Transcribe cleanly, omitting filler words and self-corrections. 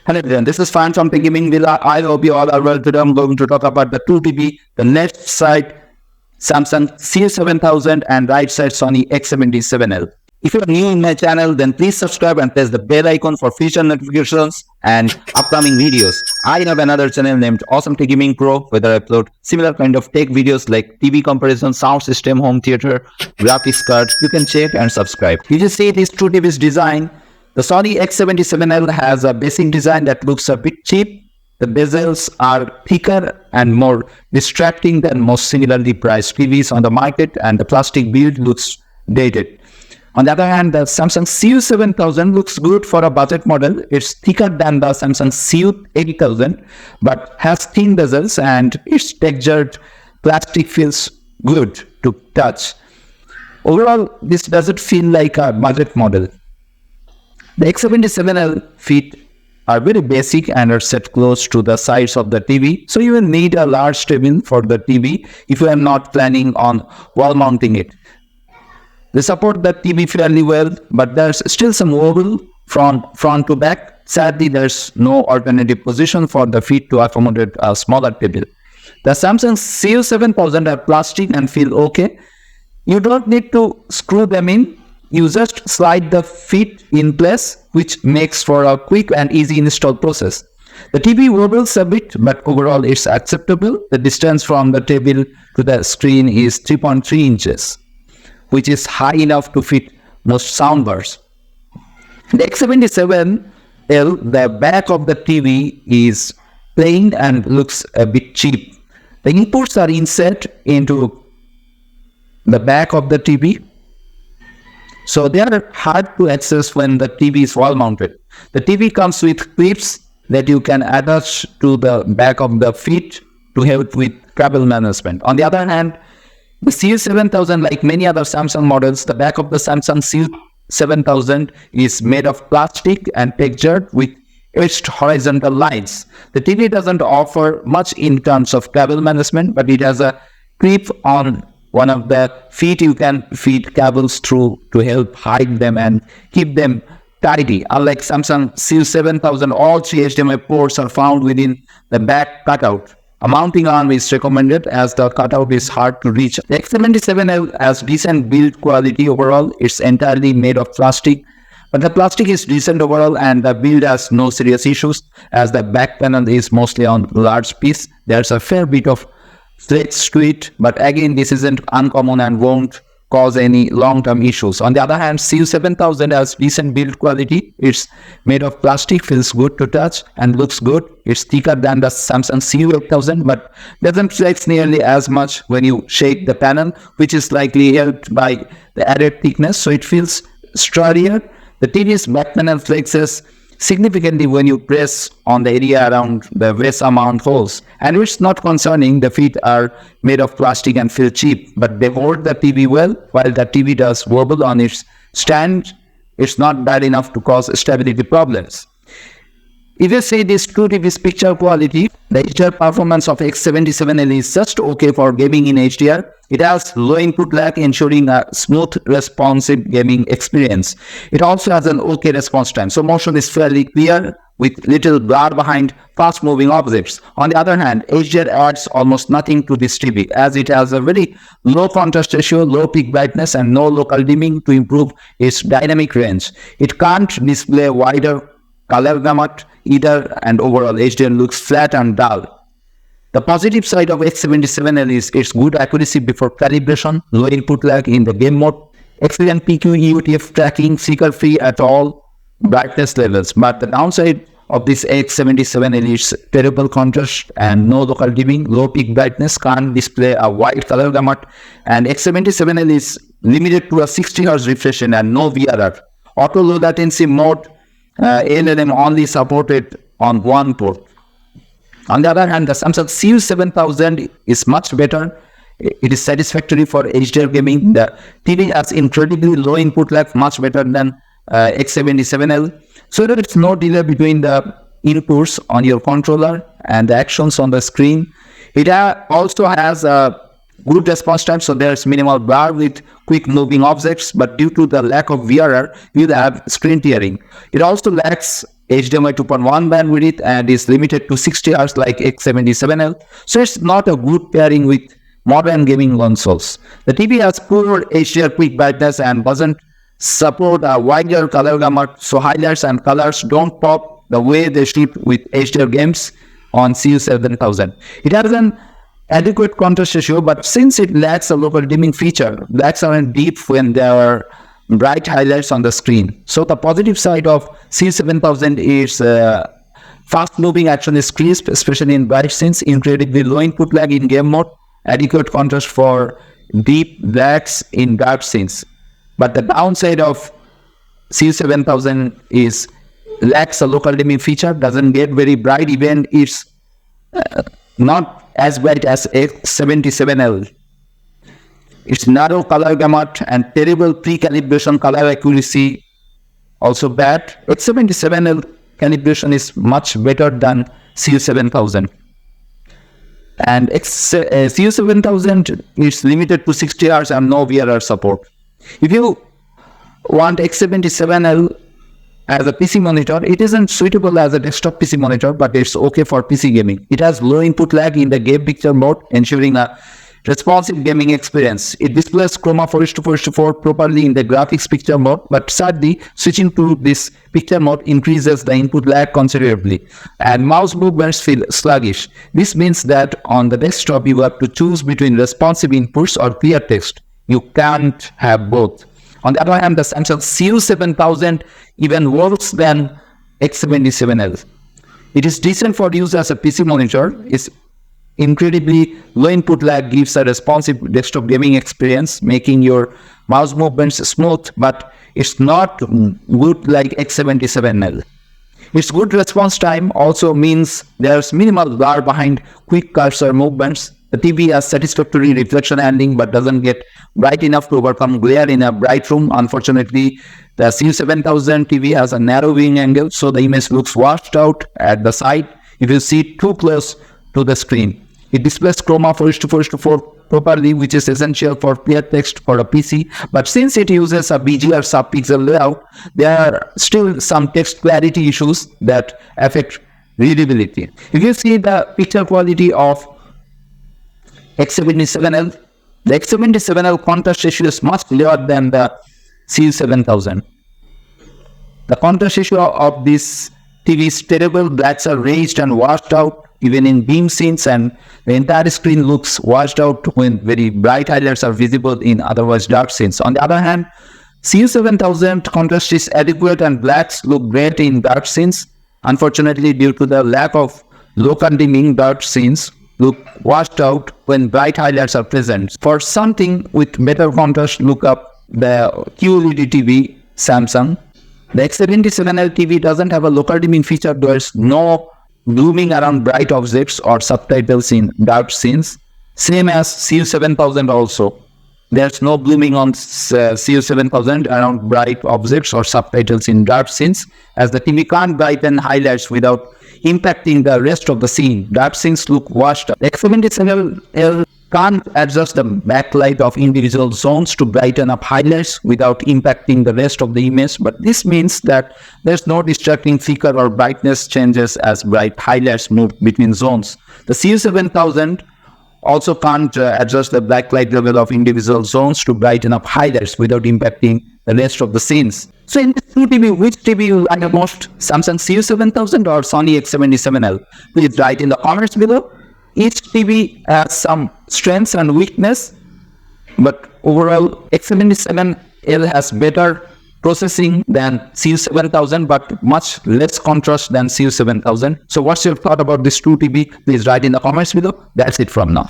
Hello everyone, this is Fan from Gaming Villa. I hope you all are well. Today I'm going to talk about the two TV, the left side Samsung CU7000 and right side Sony X77L. If you are new in my channel, then please subscribe and press the bell icon for future notifications and upcoming videos. I have another channel named Awesome Tech Gaming Pro, where I upload similar kind of tech videos like TV comparison, sound system, home theater, graphics card. You can check and subscribe. You just see this two TV's design. The Sony X77L has a basic design that looks a bit cheap. The bezels are thicker and more distracting than most similarly priced TVs on the market, and the plastic build looks dated. On the other hand, the Samsung CU7000 looks good for a budget model. It's thicker than the Samsung CU8000, but has thin bezels and its textured plastic feels good to touch. Overall, this doesn't feel like a budget model. The X77L feet are very basic and are set close to the sides of the TV, so you will need a large table for the TV if you are not planning on wall mounting it. They support the TV fairly well, but there's still some wobble from front to back. Sadly, there's no alternative position for the feet to accommodate a smaller table. The Samsung CU7000 are plastic and feel okay. You don't need to screw them in. You just slide the feet in place, which makes for a quick and easy install process. The TV wobbles a bit, but overall it's acceptable. The distance from the table to the screen is 3.3 inches, which is high enough to fit most soundbars. The X77L, the back of the TV is plain and looks a bit cheap. The inputs are inset into the back of the TV, so they are hard to access when the TV is wall mounted. The TV comes with clips that you can attach to the back of the feet to help with cable management. On the other hand, the CU7000, like many other Samsung models, the back of the Samsung CU7000 is made of plastic and textured with etched horizontal lines. The TV doesn't offer much in terms of cable management, but it has a clip on one of the feet you can feed cables through to help hide them and keep them tidy. Unlike Samsung CU7000, all three HDMI ports are found within the back cutout. A mounting arm is recommended as the cutout is hard to reach. The X77L has decent build quality overall. It's entirely made of plastic, but the plastic is decent overall and the build has no serious issues as the back panel is mostly on large piece. There's a fair bit of flex to it, but again, this isn't uncommon and won't cause any long-term issues. On the other hand, CU7000 has decent build quality. It's made of plastic, feels good to touch and looks good. It's thicker than the Samsung CU8000, but doesn't flex nearly as much when you shake the panel, which is likely helped by the added thickness, so it feels sturdier. The TV's back panel flexes significantly when you press on the area around the VESA mount holes, and it's not concerning. The feet are made of plastic and feel cheap, but they hold the TV well. While the TV does wobble on its stand, it's not bad enough to cause stability problems. If you say this two TV's picture quality, the HDR performance of X77L is just okay for gaming in HDR. It has low input lag, ensuring a smooth, responsive gaming experience. It also has an okay response time, so motion is fairly clear with little blur behind fast-moving objects. On the other hand, HDR adds almost nothing to this TV, as it has a very low contrast ratio, low peak brightness, and no local dimming to improve its dynamic range. It can't display wider color gamut either, and overall HDR looks flat and dull. The positive side of X77L is its good accuracy before calibration, low input lag in the game mode, excellent PQ EUTF tracking, flicker-free at all brightness levels. But the downside of this X77L is terrible contrast and no local dimming, low peak brightness, can't display a wide color gamut, and X77L is limited to a 60 Hz refresh rate and no VRR. Auto low latency mode ALNM only supported on one port. On the other hand, the Samsung CU7000 is much better. It is satisfactory for HDR gaming. The TV has incredibly low input lag, much better than X77L. So there is no delay between the inputs on your controller and the actions on the screen. It also has a good response time, so there's minimal blur with quick moving objects, but due to the lack of VRR, you'll have screen tearing. It also lacks HDMI 2.1 bandwidth and is limited to 60 Hz like X77L, so it's not a good pairing with modern gaming consoles. The TV has poor HDR quick brightness and doesn't support a wider color gamut, so highlights and colors don't pop the way they should with HDR games on CU7000. It has an adequate contrast ratio, but since it lacks a local dimming feature, blacks aren't deep when there are bright highlights on the screen. So the positive side of CU7000 is fast moving action is crisp, especially in bright scenes, incredibly low input lag in game mode, adequate contrast for deep blacks in dark scenes. But the downside of CU7000 is lacks a local dimming feature, doesn't get very bright, even it's not as bright as X77L. Its narrow color gamut and terrible pre-calibration color accuracy also bad. X77L calibration is much better than CU7000. And CU7000 is limited to 60 hours and no VRR support. If you want X77L as a PC monitor, it isn't suitable as a desktop PC monitor, but it's okay for PC gaming. It has low input lag in the game picture mode, ensuring a responsive gaming experience. It displays chroma 4:4:4 properly in the graphics picture mode, but sadly, switching to this picture mode increases the input lag considerably, and mouse movements feel sluggish. This means that on the desktop, you have to choose between responsive inputs or clear text. You can't have both. On the other hand, the Samsung CU7000 even worse than X77L. It is decent for use as a PC monitor. Its incredibly low input lag gives a responsive desktop gaming experience, making your mouse movements smooth, but it's not good like X77L. Its good response time also means there's minimal blur behind quick cursor movements. The TV has satisfactory reflection handling but doesn't get bright enough to overcome glare in a bright room. Unfortunately, the CU7000 TV has a narrow viewing angle, so the image looks washed out at the side if you see too close to the screen. It displays chroma 4:4:4 properly, which is essential for clear text for a PC, but since it uses a BGR sub-pixel layout, there are still some text clarity issues that affect readability. If you see the picture quality of X77L, the X77L contrast ratio is much lower than the CU7000. The contrast ratio of this TV is terrible. Blacks are raised and washed out even in beam scenes, and the entire screen looks washed out when very bright highlights are visible in otherwise dark scenes. On the other hand, CU7000 contrast is adequate and blacks look great in dark scenes. Unfortunately, due to the lack of local dimming, dark scenes look washed out when bright highlights are present. For something with better contrast, look up the QLED TV Samsung. The X77L TV doesn't have a local dimming feature. There's no blooming around bright objects or subtitles in dark scenes. Same as CU7000 also. There's no blooming on CU7000 around bright objects or subtitles in dark scenes, as the TV can't brighten highlights without impacting the rest of the scene. Dark scenes look washed up. X77L can't adjust the backlight of individual zones to brighten up highlights without impacting the rest of the image, but this means that there's no distracting flicker or brightness changes as bright highlights move between zones. The CU7000 also can't adjust the backlight level of individual zones to brighten up highlights without impacting the rest of the scenes. So in this new TV, which TV you like the most? Samsung CU7000 or Sony X77L? Please write in the comments below. Each TV has some strengths and weakness, but overall X77L has better processing than CU7000 but much less contrast than CU7000. So what's your thought about this two TV? Please write in the comments below. That's it from now.